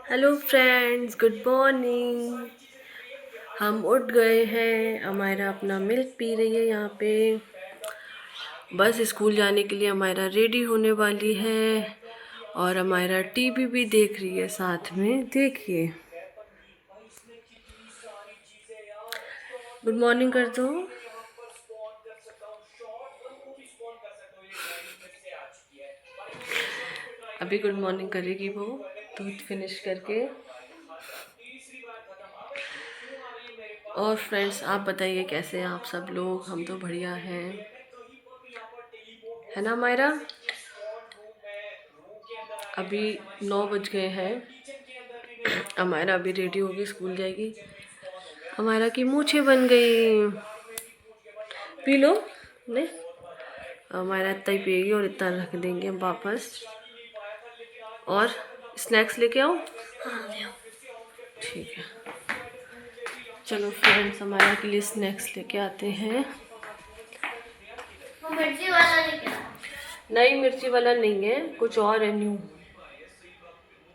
Hello friends, good morning. हम उठ गए हैं। हमारा अपना मिल्क पी रही है यहाँ पे। बस स्कूल जाने के लिए हमारा रेडी होने वाली है और हमारा टीवी भी देख रही है साथ में। देखिए, गुड मॉर्निंग कर दो। अभी गुड मॉर्निंग करेगी वो दूध फिनिश करके। और फ्रेंड्स, आप बताइए कैसे हैं आप सब लोग? हम तो बढ़िया हैं, है ना मायरा? अभी 9 बज गए हैं। हमारा अभी रेडी होगी, स्कूल जाएगी। हमारा की मूछें बन गई। P low. नहीं, हमारा इतना ही पिएगी और इतना रख देंगे हम वापस। और स्नैक्स लेके आओ। ठीक है, चलो फ्रेंड्स, हमारा के लिए स्नैक्स लेके आते हैं। मिर्ची वाला लेके आओ। नहीं, मिर्ची वाला नहीं है, कुछ और है न्यू।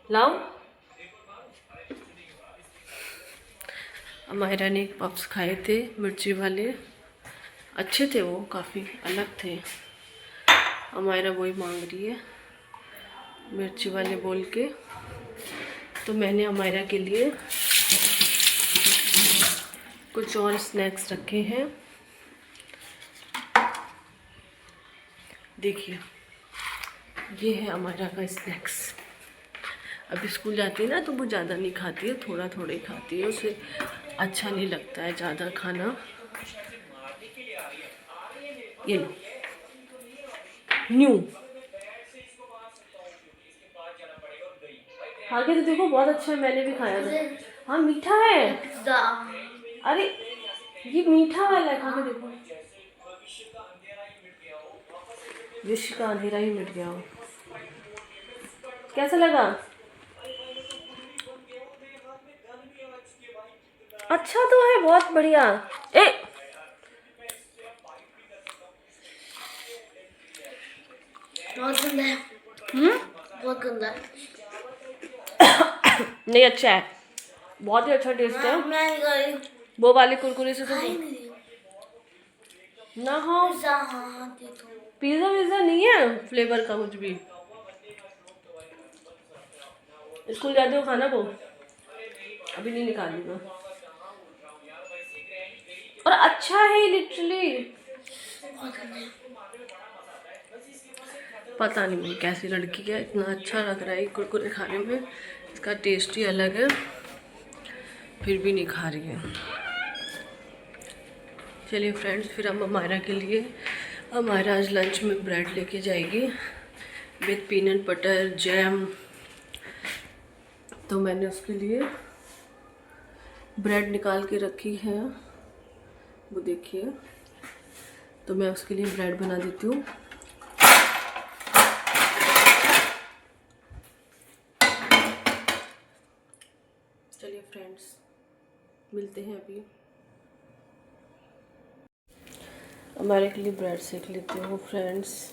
लाओ। हमारा ने पफ्स खाए थे मिर्ची वाले, अच्छे थे वो, काफ़ी अलग थे। हमारा वही मांग रही है मिर्ची वाले बोल के। तो मैंने हमारा के लिए कुछ और स्नैक्स रखे हैं। देखिए, ये है हमारा का स्नैक्स। अभी स्कूल जाती है ना तो वो ज़्यादा नहीं खाती है, थोड़ा थोड़ा ही खाती है। उसे अच्छा नहीं लगता है ज़्यादा खाना। ये लो, न्यू खा के तो देखो, बहुत अच्छा है, मैंने भी खाया था। हाँ, मीठा है। पिज्जा। अरे, ये मीठा वाला है, खा के देखो। विश का अंधेरा ही मिट गया हो। कैसा लगा? अच्छा तो है, बहुत बढ़िया। ए, बहुत गंदा है। बहुत गंदा है। नहीं, अच्छा है, बहुत ही अच्छा टेस्ट है। मैं नहीं खा रही। वो वाले कुरकुरे से तो खा ही नहीं रही। ना खाओ। पिज्जा हाँ दे दो। पिज्जा विज्जा नहीं है फ्लेवर का कुछ भी। स्कूल जाते हो खाना को अभी नहीं निकालूंगा। और अच्छा है लिटरली। बहुत गंदा है। पता नहीं मैं कैसी लड़की है, इतना अच्छा लग रहा है कुरकुरे खाने में। इसका टेस्ट ही अलग है, फिर भी नहीं खा रही है। चलिए फ्रेंड्स, फिर हम हमारा के लिए, हमारा आज लंच में ब्रेड लेके जाएगी विथ पीनट बटर जैम। तो मैंने उसके लिए ब्रेड निकाल के रखी है, वो देखिए। तो मैं उसके लिए ब्रेड बना देती हूँ। चलिए फ्रेंड्स, मिलते हैं अभी। हमारे के लिए ब्रेड सेक लेती हूँ फ्रेंड्स।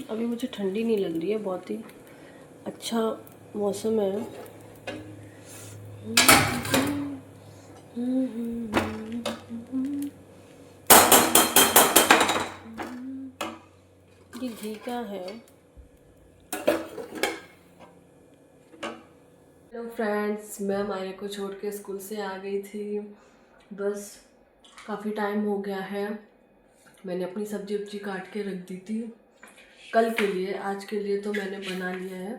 अभी मुझे ठंडी नहीं लग रही है, बहुत ही अच्छा मौसम है। ये घी का है। हेलो फ्रेंड्स, मैं मायरा को छोड़ के स्कूल से आ गई थी। बस काफ़ी टाइम हो गया है। मैंने अपनी सब्जी वब्जी काट के रख दी थी कल के लिए। आज के लिए तो मैंने बना लिया है,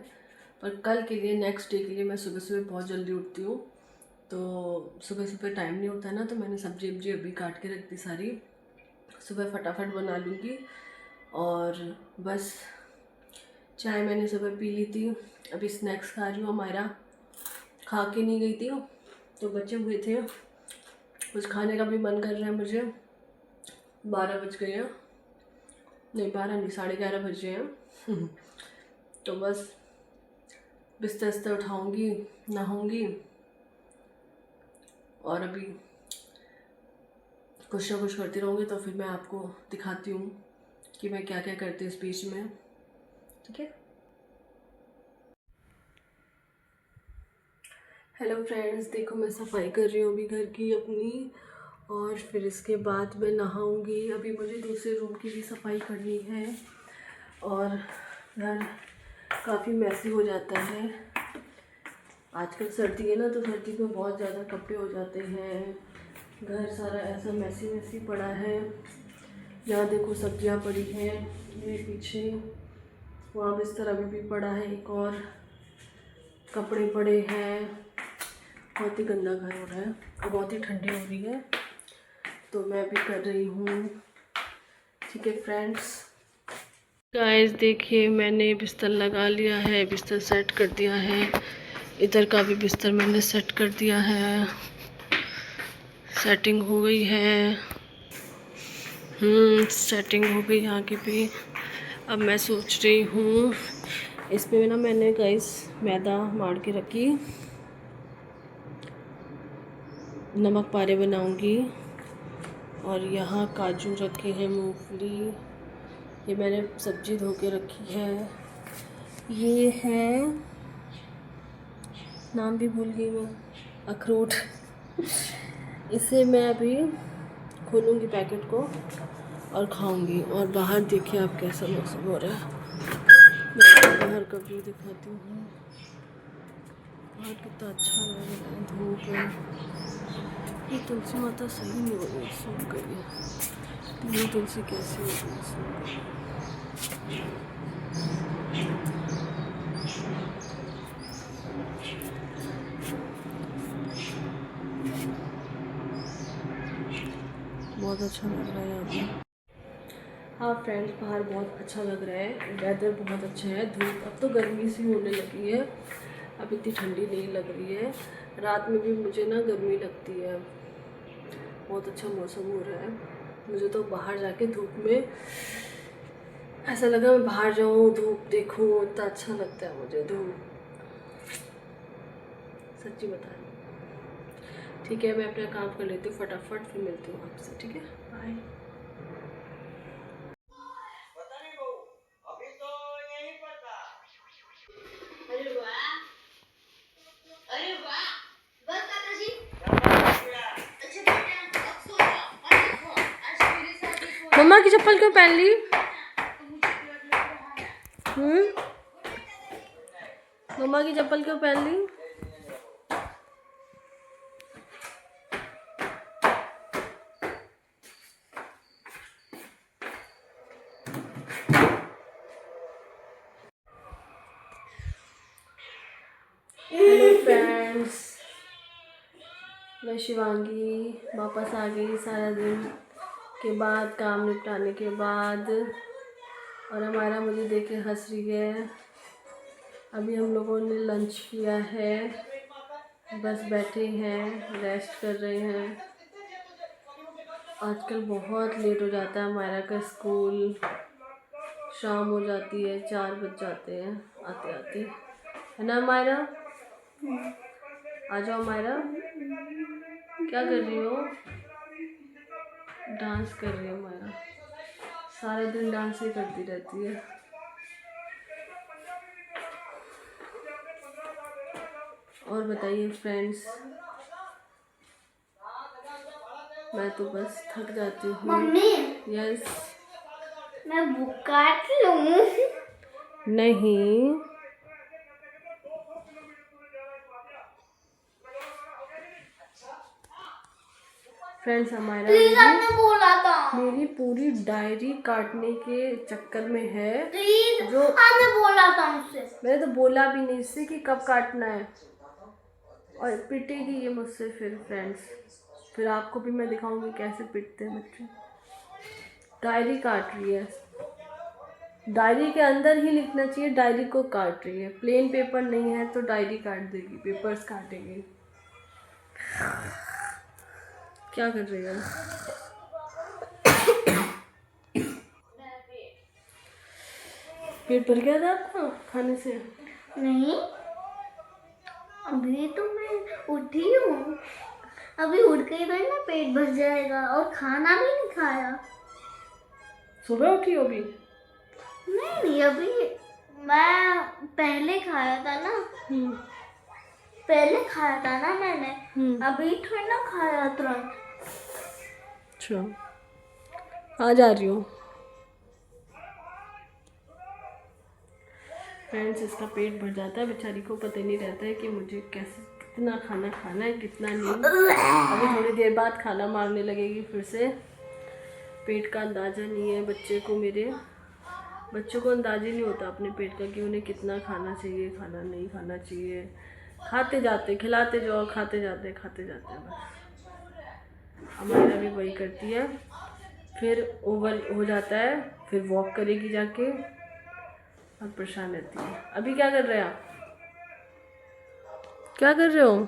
पर कल के लिए, नेक्स्ट डे के लिए मैं सुबह सुबह बहुत जल्दी उठती हूँ, तो सुबह सुबह टाइम नहीं होता ना, तो मैंने सब्जी वब्जी अभी काट के रख दी सारी। सुबह फटाफट बना लूँगी। और बस चाय मैंने सुबह पी ली थी। अभी स्नैक्स खा रही हूँ। हमारा खा के नहीं गई थी तो बचे हुए थे, कुछ खाने का भी मन कर रहा है मुझे। 12 बज गए हैं, नहीं 12 नहीं, 11:30 बजे हैं। तो बस बिस्तर बिस्तर उठाऊँगी, नहाऊँगी और अभी कुछ ना कुछ करती रहूँगी। तो फिर मैं आपको दिखाती हूँ कि मैं क्या क्या करती हूँ इस बीच में, ठीक है। हेलो फ्रेंड्स, देखो मैं सफाई कर रही हूँ अभी घर की अपनी, और फिर इसके बाद मैं नहाऊंगी। अभी मुझे दूसरे रूम की भी सफाई करनी है, और घर काफ़ी मैसी हो जाता है। आजकल सर्दी है ना, तो सर्दी में बहुत ज़्यादा कपड़े हो जाते हैं, घर सारा ऐसा मैसी मैसी पड़ा है। यहाँ देखो सब्जियाँ पड़ी हैं मेरे पीछे, वहाँ बिस्तर अभी भी पड़ा है एक, और कपड़े पड़े हैं। बहुत ही गंदा घर हो रहा है और बहुत ही ठंडी हो रही है, तो मैं भी कर रही हूँ, ठीक है फ्रेंड्स। गाइस देखिए, मैंने बिस्तर लगा लिया है, बिस्तर सेट कर दिया है। इधर का भी बिस्तर मैंने सेट कर दिया है, सेटिंग हो गई है। सेटिंग हो गई यहाँ की भी। अब मैं सोच रही हूँ इसमें ना, मैंने गाइस मैदा मार के रखी, नमक पारे बनाऊंगी। और यहाँ काजू रखे हैं, मूंगफली, ये मैंने सब्जी धो के रखी है। ये है, नाम भी भूल गई मैं, अखरोट। इसे मैं अभी खोलूँगी पैकेट को और खाऊंगी। और बाहर देखिए आप कैसा मौसम हो रहा है, मैं आपको बाहर का व्यू दिखाती हूँ। बाहर कितना अच्छा लग रहा है, धूप है। ये तुलसी माता सही नहीं हो रही, सूख गई है। ये तुलसी कैसी हो गई, सूख गई। बहुत अच्छा लग रहा है यहाँ पे। हाँ फ्रेंड्स, बाहर बहुत अच्छा लग रहा है, वेदर बहुत अच्छा है। धूप अब तो गर्मी सी होने लगी है, अब इतनी ठंडी नहीं लग रही है। रात में भी मुझे ना गर्मी लगती है। बहुत अच्छा मौसम हो रहा है। मुझे तो बाहर जाके धूप में ऐसा लगा मैं बाहर जाऊँ, धूप देखूँ, इतना अच्छा लगता है मुझे धूप, सच्ची बता रही हूँ। ठीक है, मैं अपना काम कर लेती हूँ फटाफट, फिर मिलती हूँ आपसे, ठीक है, बाय। मम्मा की चप्पल क्यों पहन ली? मम्मा की चप्पल क्यों पहन ली? हेलो फ्रेंड्स, मैं शिवांगी वापस आ गई सारा दिन के बाद, काम निपटाने के बाद। और हमारा मुझे देख के हंस रही है। अभी हम लोगों ने लंच किया है, बस बैठे हैं, रेस्ट कर रहे हैं। आजकल बहुत लेट हो जाता है हमारा का स्कूल, शाम हो जाती है, 4 बज जाते हैं आते आते, है ना मायरा? आ जाओ मायरा, क्या कर रही हो? डांस कर रही है मायरा, सारा दिन डांस ही करती रहती है। और बताइए फ्रेंड्स, मैं तो बस थक जाती हूँ। Mummy, yes. मैं बुक काट लूं? नहीं, फ्रेंड्स हमारा बोला था मेरी पूरी डायरी काटने के चक्कर में है। जो आपने बोला था मुझसे, मैंने तो बोला भी नहीं इससे कि कब काटना है, और पिटेगी ये मुझसे फिर फ्रेंड्स। फिर आपको भी मैं दिखाऊंगी कैसे पिटते हैं बच्चे। डायरी काट रही है, डायरी के अंदर ही लिखना चाहिए, डायरी को काट रही है। प्लेन पेपर नहीं है तो डायरी काट देगी, पेपर्स काटेगी। क्या कर रही है? पेट भर गया था आपका खाने से? नहीं, अभी तो मैं उठी हूँ, अभी उठ के ही ना पेट भर जाएगा, और खाना भी नहीं खाया। सुबह उठी हो अभी? नहीं अभी मैं पहले खाया था ना, पहले खाया था ना मैंने, अभी थोड़ी ना खाया तुरंत। अच्छा, आ जा रही हूँ। फ्रेंड्स, इसका पेट भर जाता है, बेचारी को पता ही नहीं रहता है कि मुझे कैसे कितना खाना खाना है कितना नहीं। अभी थोड़ी देर बाद खाना मारने लगेगी फिर से। पेट का अंदाज़ा नहीं है बच्चे को, मेरे बच्चों को अंदाज़ा ही नहीं होता अपने पेट का कि उन्हें कितना खाना चाहिए खाना नहीं खाना चाहिए। खाते जाते, खिलाते जाओ, खाते जाते बस। हमारा भी वही करती है, फिर ओवर हो जाता है, फिर वॉक करेगी जाके और परेशान रहती है। अभी क्या कर रहे हैं आप? क्या कर रहे हो?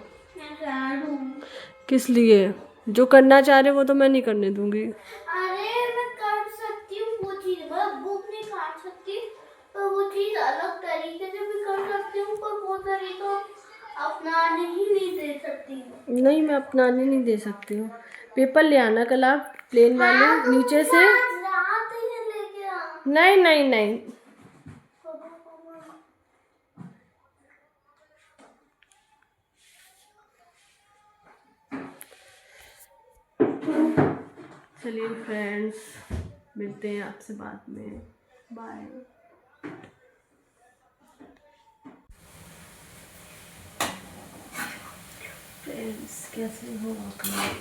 किस लिए? जो करना चाह रहे हो वो तो मैं नहीं करने दूंगी। अरे मैं कर सकती हूँ वो चीज, मैं बुक नहीं काट सकती, पर वो चीज अलग तरीके से भी कर सकती हूँ, पर वो तरीका अपनाने ही नहीं दे सकती हूँ। नहीं, मैं अपनाने नहीं दे सकती हूँ। पेपर ले आना कल आप, प्लेन वाले नीचे से। रात ही लेके आ। नहीं नहीं नहीं, चलिए फ्रेंड्स, मिलते हैं आपसे बाद में। बाय। फ्रेंड्स, कैसे हो आप लोग?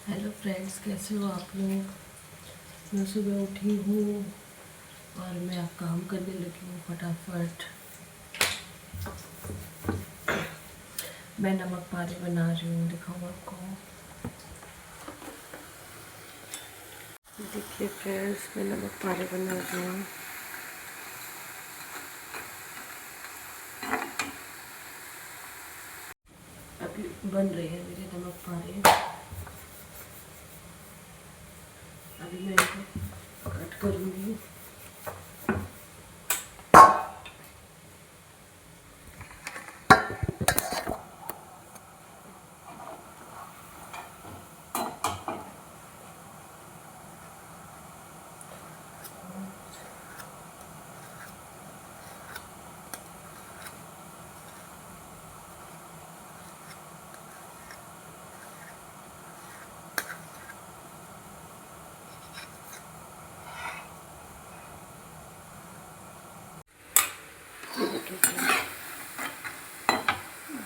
हेलो फ्रेंड्स, कैसे हो आप लोग? मैं सुबह उठी हूँ और मैं अब काम करने लगी हूँ फटाफट। मैं नमक पानी बना रही हूँ, दिखाऊँ आपको। देखिए फ्रेंड्स, मैं नमक पानी बना रही हूँ। अभी बन रही है मेरी नमक पानी। अभी मैं इनको कट करूँगी।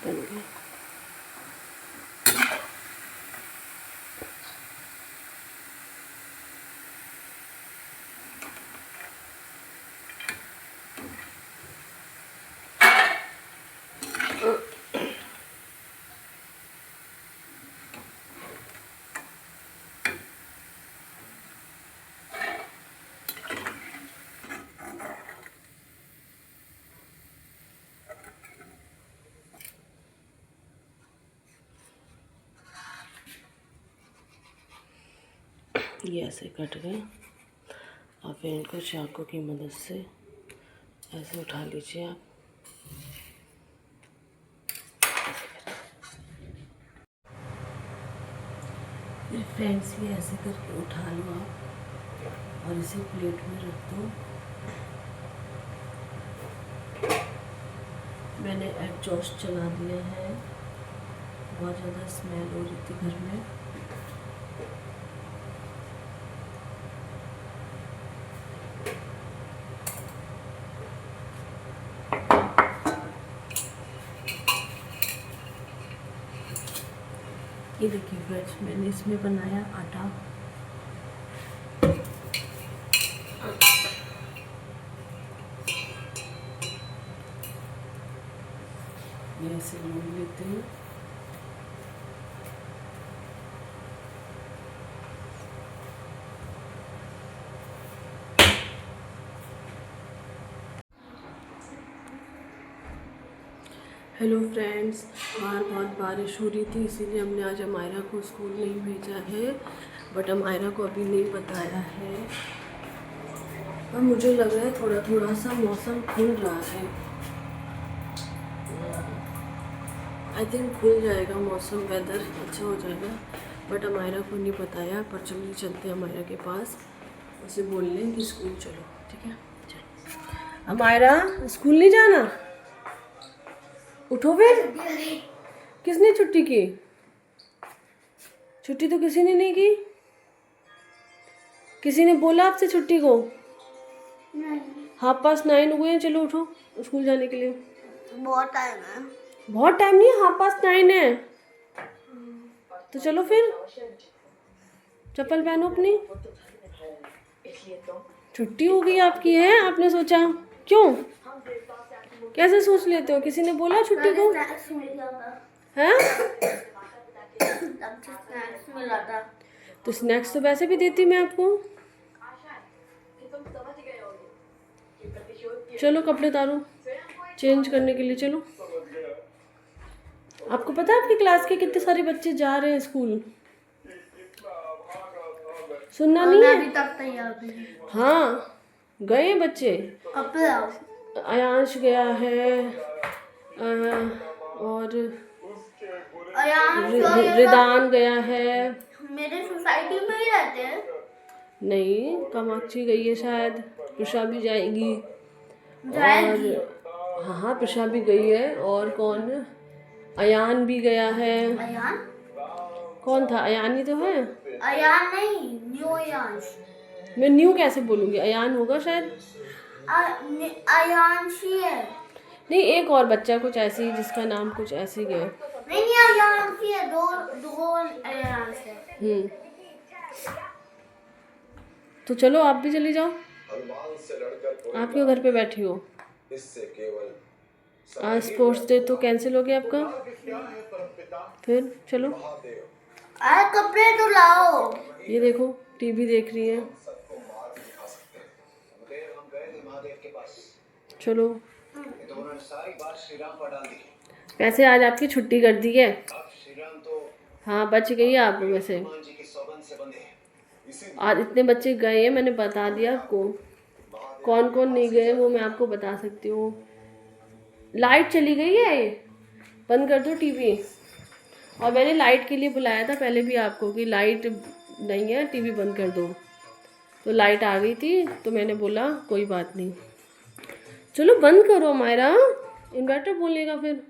बन गई। ये ऐसे कट गए और फिर इनको चाकू की मदद से ऐसे उठा लीजिए आप। फिर फ्रेंड्स, ये ऐसे करके उठा लो आप और इसे प्लेट में रख दो। मैंने एग्जॉस्ट चला दिया है, बहुत ज़्यादा स्मेल हो रही थी घर में। ये देखिए फ्रेंड्स, मैंने इसमें बनाया आटा। ये ऐसे मोड़ लेते हैं। हेलो फ्रेंड्स, बाहर बहुत बारिश हो रही थी, इसीलिए हमने आज अमायरा को स्कूल नहीं भेजा है, बट अमायरा को अभी नहीं बताया है। और मुझे लग रहा है थोड़ा थोड़ा सा मौसम खुल रहा है। आई थिंक खुल जाएगा मौसम, वेदर अच्छा हो जाएगा, बट अमायरा को नहीं बताया। पर चलिए चलते हैं अमायरा के पास, उसे बोल लें कि स्कूल चलो, ठीक है। चल अमायरा, स्कूल नहीं जाना? उठो फिर। किसने छुट्टी की? छुट्टी तो किसी ने नहीं की। किसी ने बोला आपसे छुट्टी को? नहीं, 9:30 हुए हैं, चलो उठो स्कूल जाने के लिए। बहुत टाइम है। बहुत टाइम नहीं है, 9:30 है। तो चलो फिर, चप्पल पहनो अपनी। छुट्टी हो गई आपकी, है? आपने सोचा क्यों? कैसे सोच लेते हो? किसी ने बोला छुट्टी को? स्नैक्स मिला था, है? तब स्नैक्स मिला था। तो स्नैक्स तो वैसे भी देती मैं आपको। चलो कपड़े उतारो, चेंज करने के लिए चलो। आपको पता है आपकी क्लास के कितने सारे बच्चे जा रहे हैं स्कूल? सुनना नहीं है? अभी तक तैयार थी। हाँ, गए बच्चे। कब पे आओ? अयांश गया है, और रिदान गया है। मेरे सोसाइटी में ही रहते हैं। नहीं, कामाक्षी गई है शायद, प्रशा भी जाएगी। जाएगी। और हाँ, प्रशा भी गई है। और कौन? अयान भी गया है। अयान? कौन था? अयान ही तो है। अयान नहीं, न्यू अयान। मैं न्यू कैसे बोलूँगी? अयान होगा शायद। अयांशी है। नहीं, एक और बच्चा कुछ ऐसे ही, जिसका नाम कुछ ऐसे ही है। नहीं, अयांशी है। दो अयांश है। तो चलो आप भी चली जाओ। आप क्यों घर पे बैठी हो? आज स्पोर्ट्स डे तो कैंसिल हो गया आपका। फिर चलो। अरे कपड़े तो लाओ। ये देखो, टीवी देख रही है। चलो। वैसे आज आपकी छुट्टी कर दी है। हाँ, बच गई आप में से। आज इतने बच्चे गए हैं, मैंने बता दिया आपको। कौन कौन नहीं गए वो मैं आपको बता सकती हूँ। लाइट चली गई है, बंद कर दो टीवी। और मैंने लाइट के लिए बुलाया था पहले भी आपको कि लाइट नहीं है, टीवी बंद कर दो। तो लाइट आ गई थी, तो मैंने बोला कोई बात नहीं। चलो बंद करो मायरा, इन्वर्टर बोलेगा फिर।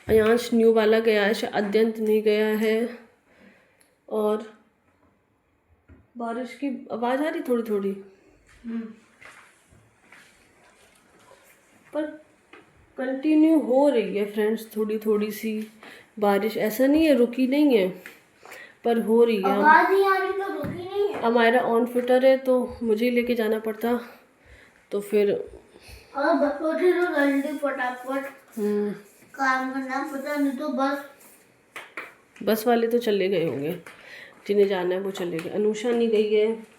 अयांश न्यू वाला गया है, अद्यंत नहीं गया है। और बारिश की आवाज़ आ रही थोड़ी थोड़ी, पर कंटिन्यू हो रही है फ्रेंड्स, थोड़ी थोड़ी सी बारिश। ऐसा नहीं है रुकी नहीं है, पर हो रही है। आवाज नहीं आ रही तो रुकी नहीं है। हमारा ऑन फिटर है तो मुझे लेके जाना पड़ता, तो फिर और बच्चों से तो जल्दी फटाफट काम करना पड़ता, नहीं तो बस वाले तो चले गए होंगे, जिन्हें जाना है वो चले गए। अनुषा नहीं गई है।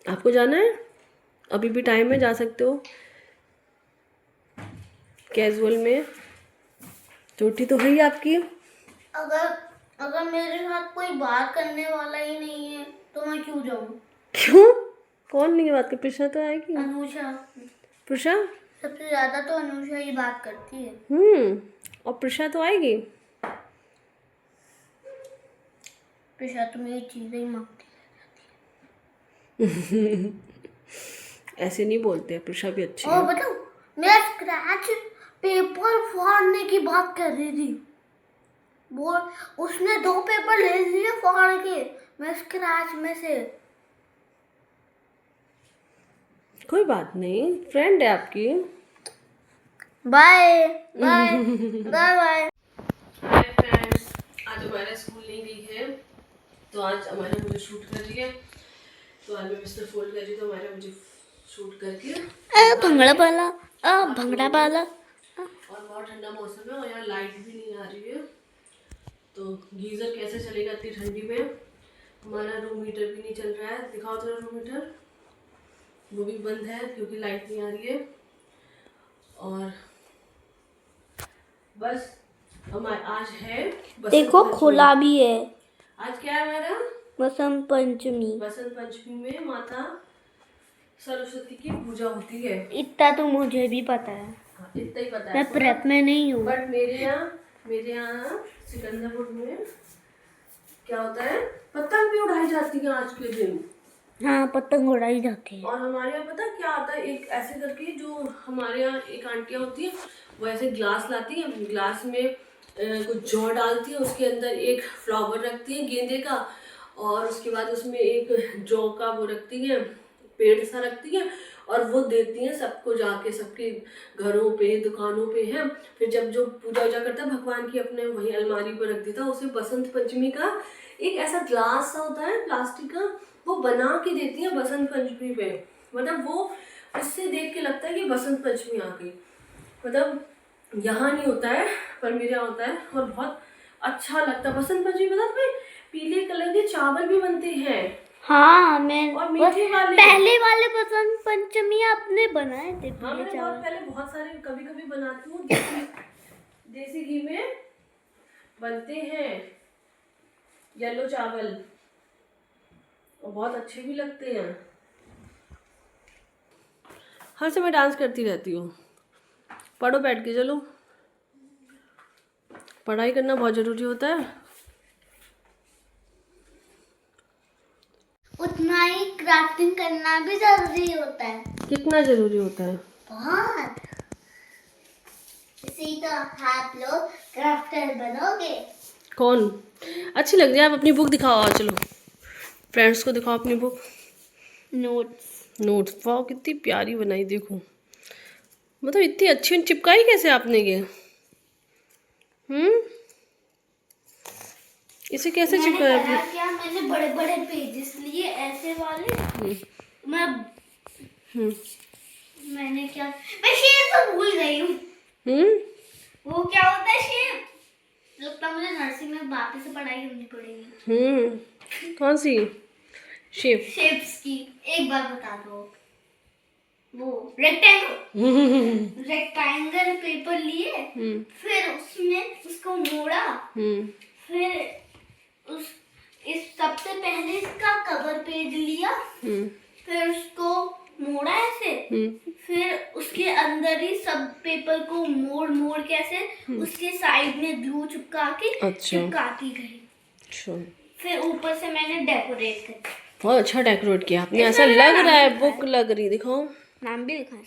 आपको जाना है? अभी भी टाइम है, जा सकते हो कैजुअल में। छुट्टी तो हुई आपकी। अगर मेरे साथ कोई बात करने वाला ही नहीं है तो मैं क्यों जाऊं? क्यों? कौन नहीं बात कर? प्रशा तो आएगी। अनुषा। प्रशा सबसे ज्यादा तो अनुषा ही बात करती है। और प्रशा तो आएगी। प्रशा तो मेरी चीजें ही मांगती ऐसे नहीं बोलते, प्रशा भी अच्छी है। और है। बताओ, मैं स्क्रैच पेपर फाड़ने की बात कर रही थी, वो उसने 2 पेपर ले लिए फाड़ के मैं स्क्रैच में से। कोई बात नहीं, फ्रेंड है आपकी। Bye bye bye bye. Hi friends, आज हमारा स्कूल नहीं गई है, तो आज हमारा मुझे शूट कर रही है। तो आज मैं बिस्तर फोल्ड कर रही हूँ, तो हमारा मुझे शूट करके भंगड़ा वाला भंगड़ा वाला। और बहुत ठंडा मौसम है और यहाँ लाइट भी नहीं आ रही है, तो गीज़र कैसे चलेगा इतनी ठंडी में। हमारा रूम हीटर भी नहीं चल रहा है। दिखाओ तेरा रूम हीटर, वो भी बंद है क्योंकि लाइट नहीं आ रही है। और बस हमारे आज है, देखो खुला भी है। आज क्या है हमारा? बसंत पंचमी। बसंत पंचमी में माता सरस्वती की पूजा होती है। इतना तो मुझे भी पता है। हाँ, इतना ही पता है। मैं प्रेप में नहीं हूँ। बट मेरे यहाँ सिकंदरपुर में क्या होता है, पतंग भी उड़ाई जाती है आज के दिन। हाँ, पतंग उड़ाई जाती है। और हमारे यहाँ पता क्या आता है, एक ऐसे करके जो हमारे यहाँ एक आंटियाँ होती है, वो ऐसे ग्लास लाती है, ग्लास में कुछ जौ डालती है, उसके अंदर एक फ्लावर रखती है गेंदे का, और उसके बाद उसमें एक जौ का वो रखती है, पेड़ सा रखती है, और वो देती हैं सबको जाके, सबके घरों पे दुकानों पे है। फिर जब जो पूजा वूजा करता है भगवान की, अपने वही अलमारी पर रख देता है। उसे बसंत पंचमी का एक ऐसा ग्लास सा होता है प्लास्टिक का, वो बना के देती है बसंत पंचमी पे। मतलब वो उससे देख के लगता है कि बसंत पंचमी आ गई। मतलब यहाँ नहीं होता है पर मेरे यहाँ होता है, और बहुत अच्छा लगता है बसंत पंचमी। पता तुम्हें पीले कलर के चावल भी बनते हैं। हाँ, मैं और मीठे वाले पहले वाले बसंत पंचमी आपने बनाए थे। हाँ, मैंने बहुत पहले बहुत सारे कभी कभी बनाती हूँ। देसी घी में बनते हैं येलो चावल, और बहुत अच्छे भी लगते हैं। हर समय डांस करती रहती हूँ। पढ़ो बैठ के, चलो पढ़ाई करना बहुत ज़रूरी होता है। उतना ही क्राफ्टिंग करना भी जरूरी होता है। कितना ज़रूरी होता है? बहुत। इसी तो आप लोग क्राफ्टर बनोगे। कौन? अच्छी लग रही है। आप अपनी बुक दिखाओ, आओ चलो फ्रेंड्स को दिखाओ अपनी बुक। नोट्स वाह कितनी प्यारी बनाई, देखो मतलब इतनी अच्छी चिपकाई कैसे आपने ये? इसे कैसे चिपकाया आपने? क्या मैंने बड़े बड़े पेजेस लिए ऐसे वाले। मैंने क्या, मैं शेप तो भूल गई हूँ। वो क्या होता है शेप? लगता है मुझे नर्सिंग में वापस से पढ़ाई करनी पड़ेगी। कौन सी शेप? शेप्स की एक बार बता दो। वो रेक्टेंगल पेपर लिए, फिर उसमें उसको मोड़ा, फिर इस सबसे पहले इसका कवर पेज लिया, फिर उसको मोड़ा ऐसे, फिर उसके अंदर ही सब पेपर को मोड़ मोड़ के ऐसे उसके साइड में ग्लू चिपकाती गई। अच्छा, फिर ऊपर से मैंने डेकोरेट कर, बहुत अच्छा डेकोरेट किया आपने। ऐसा लग रहा है बुक लग रही, दिखाओ नाम भी लिखा है।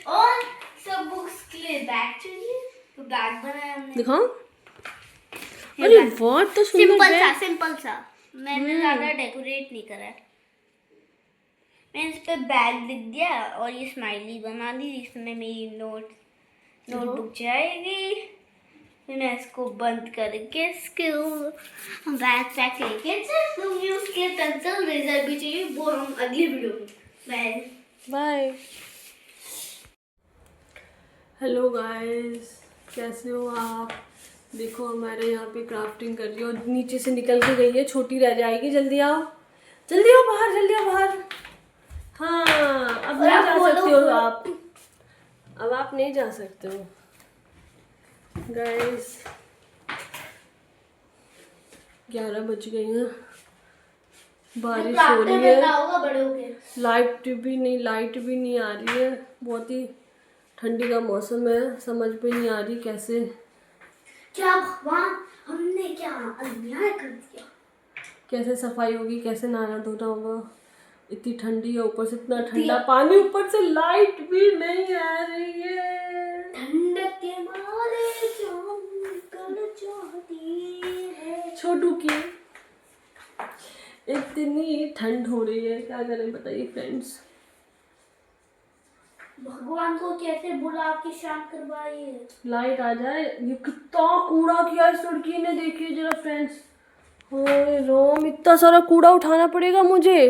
और सब बुक्स के लिए बैग चाहिए, तो बैग बनाया हमने। दिखाओ। अरे बहुत तो सुंदर सिंपल सा। मैंने ज्यादा डेकोरेट नहीं करा है। मैंने इस पे बैग लिख दिया और ये स्माइली बना दी, इसमें मेरी नोटबुक जाएगी। फिर मैं इसको बंद करके बैग पैक लेके चलूंगी। उसके पेंसिल रेजर भी चाहिए, वो हम अगली वीडियो में। बाय। हेलो गाइस, कैसे हो आप? देखो हमारे यहाँ पे क्राफ्टिंग कर रही है, और नीचे से निकल के गई है, छोटी रह जाएगी। जल्दी आओ बाहर, जल्दी आओ बाहर। हाँ, अब नहीं जा सकते हो आप, अब आप नहीं जा सकते हो गाइस। 11 बज गई हैं, बारिश हो रही है, लाइट भी नहीं आ रही है। बहुत ही ठंडी का मौसम है, समझ में नहीं आ रही कैसे, क्या भगवान हमने क्या अन्याय कर दिया। कैसे सफाई होगी, कैसे नहाना धोना होगा। इतनी ठंडी है, ऊपर से इतना ठंडा पानी, ऊपर से लाइट भी नहीं आ रही है। ठंडक के मारे छोटू की इतनी ठंड हो रही है, क्या करें बताइए फ्रेंड्स। भगवान को कैसे बुला के शांत करवाइए, लाइट आ जाए। ये कितना कूड़ा किया इस लड़की ने, देखिए जरा फ्रेंड्स। ओए रोम, इतना सारा कूड़ा उठाना पड़ेगा मुझे,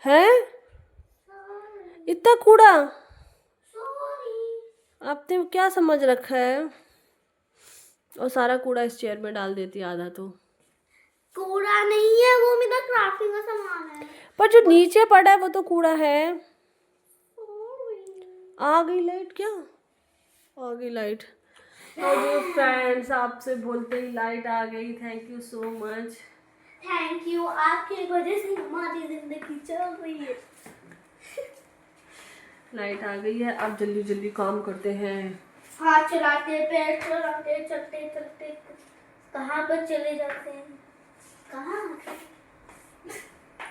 है इतना कूड़ा। आपने क्या समझ रखा है? और सारा कूड़ा इस चेयर में डाल देती, आधा तो कूड़ा नहीं है, वो मेरा क्राफ्टिंग का सामान है। पर जो नीचे पड़ा है वो तो कूड़ा है। आ गई लाइट क्या? आ गई लाइट। और फ्रेंड्स, आपसे बोलते ही लाइट आ गई। Thank you so much. Thank you, आपकी वजह से हमारी जिंदगी चल रही है। लाइट आ गई है, अब जल्दी जल्दी काम करते हैं। हाथ चलाते, पैर चलाते, चलते चलते कहाँ पर चले जाते हैं, कहाँ।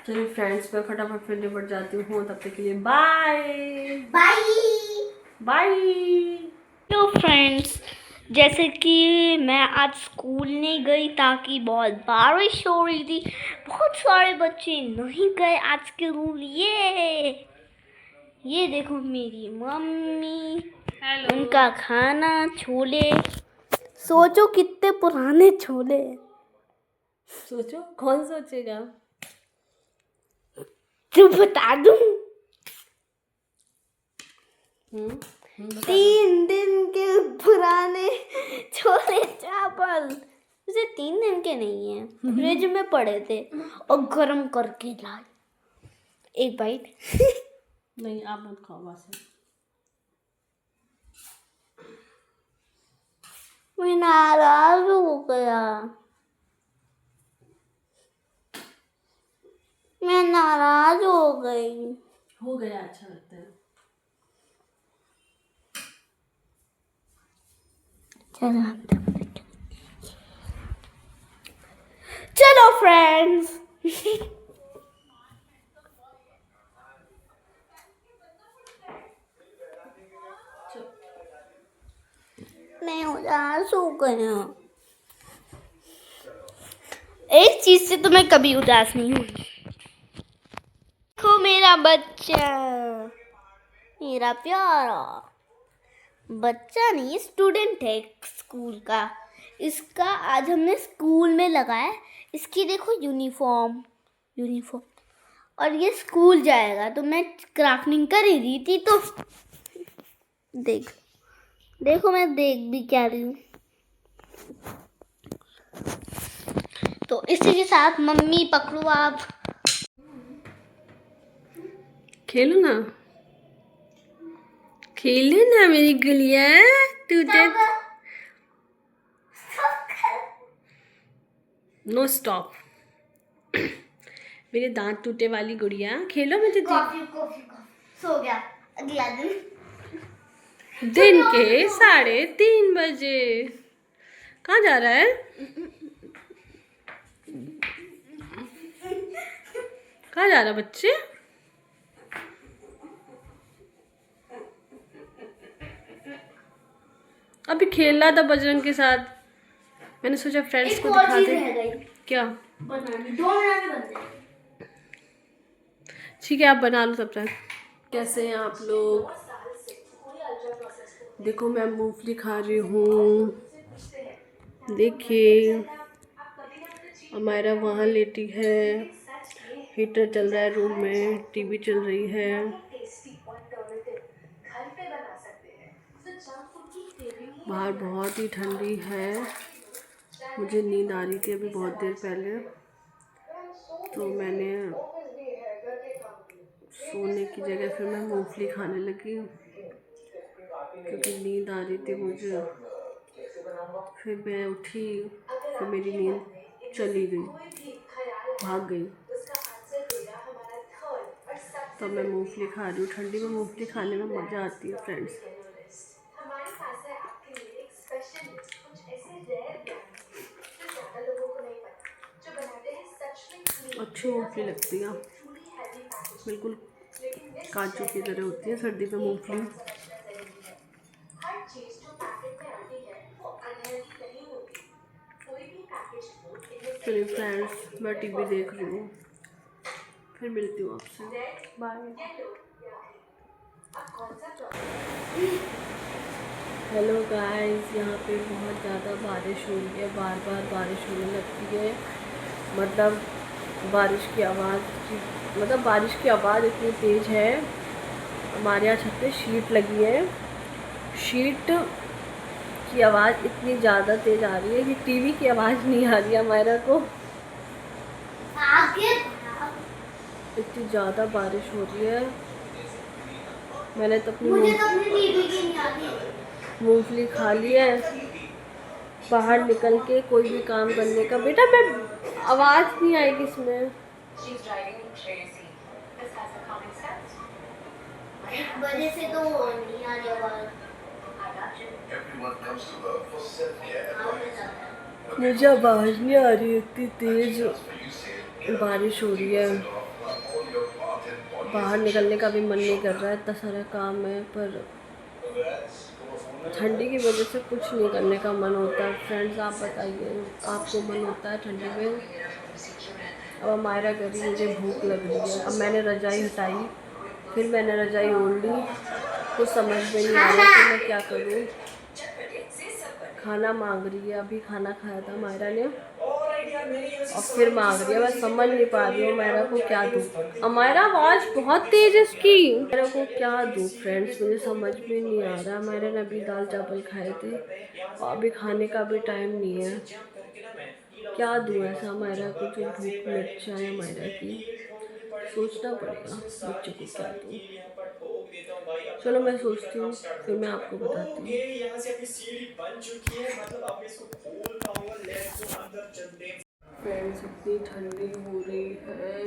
चलिए फ्रेंड्स, मैं फटाफट फिर निपट जाती हूँ। तब तक के लिए बाय बाय बाय। तो फ्रेंड्स, जैसे कि मैं आज स्कूल नहीं गई ताकि बहुत बारिश हो रही थी, बहुत सारे बच्चे नहीं गए आज के रूल। ये देखो मेरी मम्मी, उनका खाना छोले, सोचो कितने पुराने छोले। सोचो कौन सोचेगा। तो बता दूं, बता 3 दिन के पुराने छोले चावल। उसे 3 दिन के नहीं है, फ्रिज में पड़े थे और गरम करके लाए। एक बाइट। नहीं, आप मत खाओ वैसे। मैं नाराज हो गया, मैं नाराज हो गई। हो गया, अच्छा लगता है। चलो फ्रेंड्स। मैं उदास हो गया। एक चीज से तो मैं कभी उदास नहीं हूँ। देखो मेरा बच्चा, मेरा प्यारा बच्चा नहीं, स्टूडेंट है स्कूल का। इसका आज हमने स्कूल में लगाया। इसकी देखो यूनिफॉर्म, और ये स्कूल जाएगा। तो मैं क्राफ्टिंग कर ही रही थी, तो देखो मैं देख भी क्या रही हूँ। तो इसी के साथ मम्मी पकड़ो आप। खेलो ना, खेले ना मेरी गुड़िया। टूटे नो स्टॉप। मेरे दांत टूटे वाली गुड़िया, खेलो मुझे। कॉफी सो गया अगला दिन के 3:30 बजे। कहाँ जा रहा है? कहाँ जा रहा है बच्चे? अभी खेल रहा था बजरंग के साथ। मैंने सोचा फ्रेंड्स को दिखा दे। क्या? बनानी 2 मिनट में बन जाएगी। ठीक है, आप बना लो तब तक। कैसे हैं आप लोग? देखो मैं मूंगफली खा रही हूँ। देखिए हमारा वहाँ लेटी है, हीटर चल रहा है रूम में, टीवी चल रही है, बाहर बहुत ही ठंडी है। मुझे नींद आ रही थी अभी बहुत देर पहले, तो मैंने सोने की जगह फिर मैं मूंगफली खाने लगी क्योंकि नींद आ रही थी मुझे। फिर मैं उठी, फिर मेरी नींद चली गई, भाग गई। तो मैं मूंगफली खा रही हूँ। ठंडी में मूंगफली खाने में मज़ा आती है फ्रेंड्स। अच्छी मूंगफली लगती है, बिल्कुल काजू की तरह होती है सर्दी में मूंगफली। चलिए फ्रेंड्स, मैं टीवी देख रही हूँ, फिर मिलती हूँ आपसे। बाय। हेलो गाइस, यहाँ पे बहुत ज़्यादा बारिश हो रही है, बार बार बारिश होने लगती है। मतलब बारिश की आवाज़ इतनी तेज़ है। हमारे यहाँ छत पे शीट लगी है, शीट की आवाज़ इतनी ज़्यादा तेज़ आ रही है कि टीवी की आवाज़ नहीं आ रही है हमारा को। इतनी ज़्यादा बारिश हो रही है। मैंने तो अपनी मुझे तो अपनी टीवी की नहीं आती। मूंगफली खा लिया है। बाहर निकल के कोई भी काम करने का, बेटा मैं आवाज़ नहीं आएगी इसमें। एक वजह से तो नहीं आ रही आवाज। मुझे आवाज़ नहीं आ रही, इतनी तेज़ बारिश हो रही है। बाहर निकलने का भी मन नहीं कर रहा है, इतना सारा काम है, पर ठंडी की वजह से कुछ नहीं करने का मन होता है। फ्रेंड्स आप बताइए, आपको मन होता है ठंडी में? अब हमारा करी, मुझे भूख लग रही है। अब मैंने रजाई हटाई, फिर मैंने रजाई ओढ़ ली, कुछ समझ में नहीं आ रहा कि मैं क्या करूँ। खाना मांग रही है, अभी खाना खाया था मायरा ने और फिर मांग रही है। मैं समझ नहीं पा रही हूँ मायरा को क्या दूँ। हमारा आवाज़ बहुत तेज है इसकी। मायरा को क्या दूँ फ्रेंड्स, मुझे समझ में नहीं आ रहा। मायरा ने अभी दाल चावल खाए थे और अभी खाने का भी टाइम नहीं है। क्या दूँ ऐसा मायरा को जो भूख मिट जाए मायरा की। सोचना पड़ेगा बच्चों को क्या दूँ। चलो मैं सोचती हूँ, फिर मैं आपको बताती हूँ। फ्रेंड्स इतनी ठंडी हो रही है,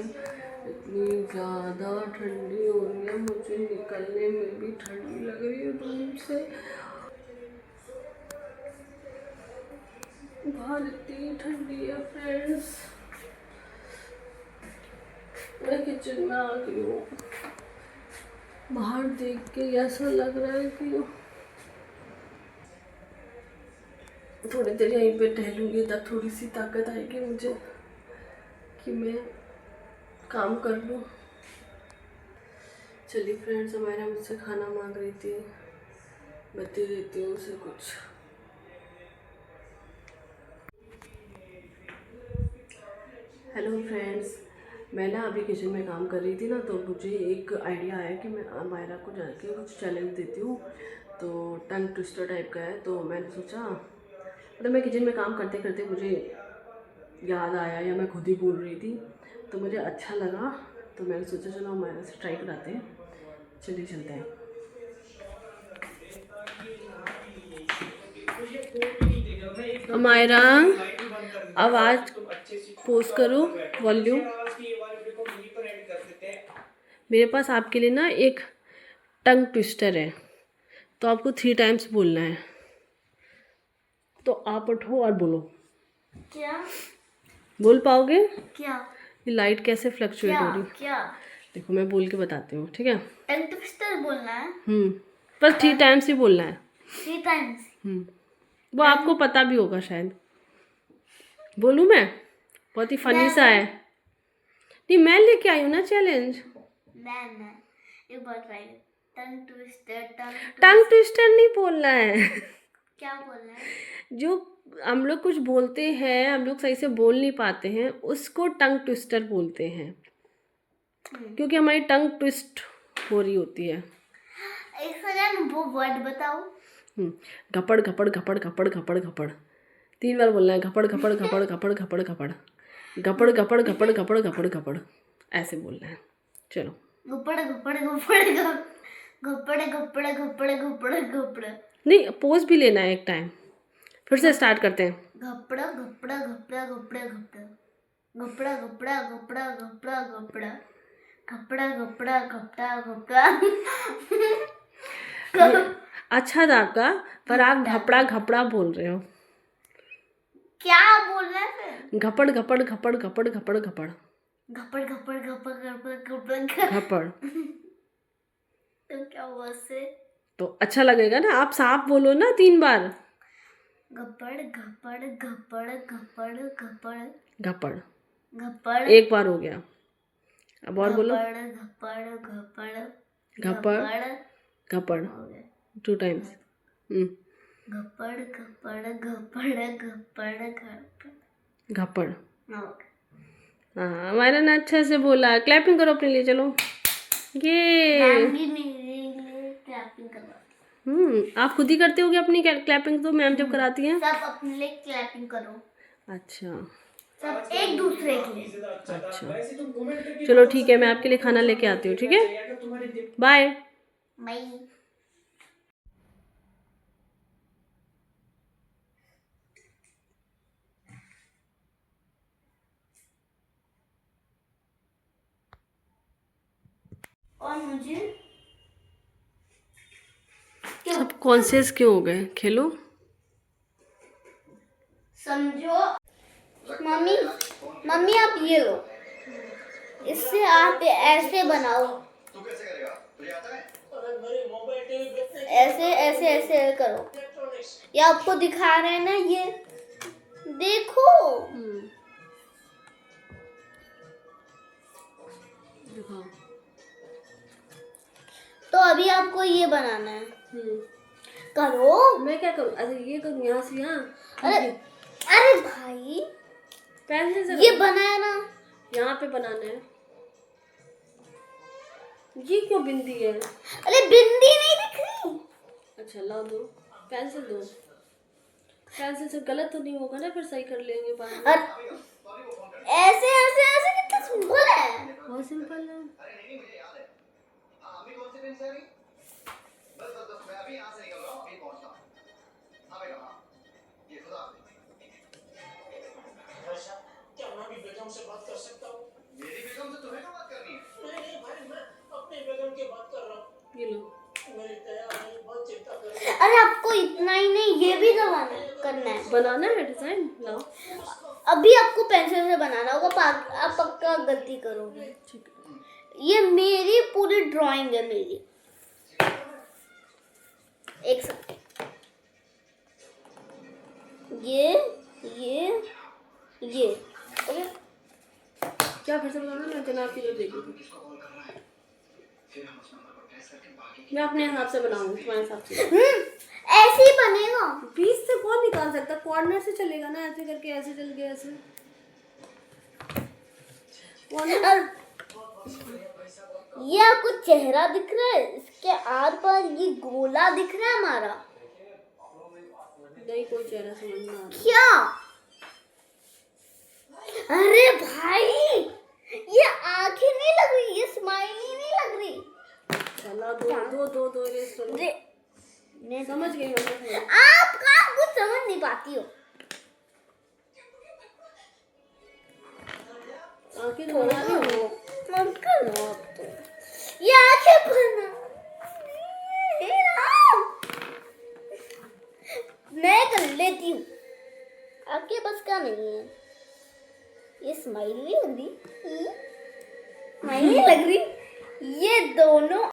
इतनी ज़्यादा ठंडी हो रही है, मुझे निकलने में भी ठंडी लग रही है रूम से। बाहर इतनी ठंडी है फ्रेंड्स। मैं किचन में आ गई हूँ। बाहर देख के ऐसा लग रहा है कि थोड़ी देर यहीं पे टहलूँगी, तब थोड़ी सी ताकत आएगी मुझे कि मैं काम कर लूँ। चलिए फ्रेंड्स, हमारा मुझसे खाना मांग रही थी, मैं दे देती हूँ उसे कुछ। हेलो फ्रेंड्स, मैं ना अभी किचन में काम कर रही थी ना, तो मुझे एक आइडिया आया कि मैं मायरा को जाके कुछ चैलेंज देती हूँ। तो टंग ट्विस्टर टाइप का है, तो मैंने सोचा, मतलब मैं किचन में काम करते करते मुझे याद आया या मैं खुद ही बोल रही थी, तो मुझे अच्छा लगा, तो मैंने सोचा चलो मायरा से ट्राई कराते हैं। चलिए चलते हैं। मायरा, आवाज़ पोस्ट करो, वॉल्यूम। मेरे पास आपके लिए ना एक टंग ट्विस्टर है, तो आपको 3 टाइम्स बोलना है। तो आप उठो और बोलो। क्या बोल पाओगे? क्या ये लाइट कैसे फ्लक्चुएट हो रही? क्या देखो मैं बोल के बताती हूँ, ठीक है? टंग ट्विस्टर बोलना है। बस 3 टाइम्स ही बोलना है। 3 टाइम्स। वो आपको पता भी होगा शायद। बोलूँ मैं? बहुत ही फनी सा है। नहीं, मैं लेके आई हूँ ना चैलेंज। मैं एक बार try. Tongue twister. Tongue twister नहीं बोलना है। क्या बोलना है? जो हम लोग कुछ बोलते हैं, हम लोग सही से बोल नहीं पाते हैं, उसको टंग ट्विस्टर बोलते हैं, क्योंकि हमारी टंग ट्विस्ट हो रही होती है। एक सेकंड, वो वर्ड बताओ। घपड़ घपड़ घपड़ घपड़ घपड़ घपड़ 3 बार बोलना है। घपड़ घपड़ घपड़ घपड़ घपड़ घपड़ घपड़ घपड़ घपड़ घपड़ घपड़ घपड़, ऐसे बोलना है। चलो। घपड़ घपड़ घपड़ घपड़ घपड़ घपड़ घपड़ घपड़। नहीं, पोज भी लेना है एक टाइम। फिर से स्टार्ट करते हैं। घपड़ा घपड़ा घपड़ा घपड़ा घपड़ा घपड़ा घपड़ा घपड़ा घपड़ा घपड़ा घपड़ा घपड़ा घपड़ा घपड़ा। अच्छा था आपका, पर आप घपड़ा घपड़ा बोल रहे हो। क्या बोल रहे हैं फिर? घपड़ घपड़ घपड़ घपड़ घपड़ घपड़ घपड़ घपड़ घपड़ घपड़ घपड़ घपड़। तो क्या हुआ से? तो अच्छा लगेगा ना, आप साफ बोलो ना 3 बार। घपड़ घपड़ घपड़ घपड़ घपड़ घपड़। घपड़। एक बार हो गया, अब और बोलो। घपड़ घपड़ घपड़ घपड़ 2 टाइम्स। घपड़ घपड़ घपड़ घपड़ घपड़। हाँ, हमारा ना अच्छा से बोला। क्लैपिंग करो अपने लिए, चलो। ये क्लैपिंग करवा। आप खुद ही करते होगे अपनी क्लैपिंग, तो मैम जब कराती हैं। सब अपने लिए क्लैपिंग करो। अच्छा, सब एक दूसरे के लिए। अच्छा चलो ठीक है, मैं आपके लिए खाना लेके आती हूँ, ठीक है? बाय। बाय। और मुझे सब कॉन्शियस क्यों हो गए? खेलो। समझो। मम्मी मम्मी आप ये लो, इससे आप ऐसे बनाओ, ऐसे ऐसे ऐसे करो। ये आपको दिखा रहे हैं ना, ये देखो। दिखाओ। तो अभी आपको ये बनाना है। करो। मैं क्या करूँ? अरे ये करूँ यहाँ से यहाँ। अरे अरे भाई, पेंसिल से ये करो। बनाया ना, यहाँ पे बनाना है। ये क्यों बिंदी है? अरे बिंदी नहीं दिख रही। अच्छा लाओ, दो पेंसिल दो। पेंसिल से गलत तो नहीं होगा ना? फिर सही कर लेंगे बाद में। ऐसे ऐसे ऐसे कितना सिंपल है। बहुत सिंपल है। क्या मैं भी बेगम से बात कर सकता हूँ? मेरी बेगम से तुम्हें क्यों बात करनी है? नहीं भाई, मैं अपनी बेगम की बात कर रहा हूँ। ये लो। मेरी दया नहीं, बहुत चिंता कर रही है। अरे आपको इतना ही नहीं, ये भी करना है। बनाना है डिजाइन। लाओ। अभी आपको पेंसिल से बनाना होगा, आप पक्का गलती करोगे। ठीक है। ये मेरी पूरी ड्राइंग है मेरी। एक सेकंड। ये ओके। क्या फिर से बताना? मैं जनाब की जो देखी थी, मैं अपने हिसाब से बनाऊंगी, तुम्हारे हिसाब से। ऐसे ही बनेगा। बीच से कौन निकाल सकता? कॉर्नर से चलेगा ना, ऐसे करके ऐसे चल गया ऐसे। ये आपको चेहरा दिख रहा है, इसके आर पार ये गोला दिख रहा है हमारा। नहीं, कोई चेहरा समझ में आ रहा। क्या? अरे भाई, ये आंखें नहीं लग रही, ये स्माइल ही नहीं लग रही। चला दो रेस करो। मैं समझ गई मैं। आप कहाँ कुछ समझ नहीं पाती हो। आंखें तो बना रही हो। मत करो आप तो। ये आंखें बना। मैं कर लेती हूँ, आपके बस का नहीं है। ये स्माइल नहीं लग रही, स्माइल नहीं लग रही। ये दोनों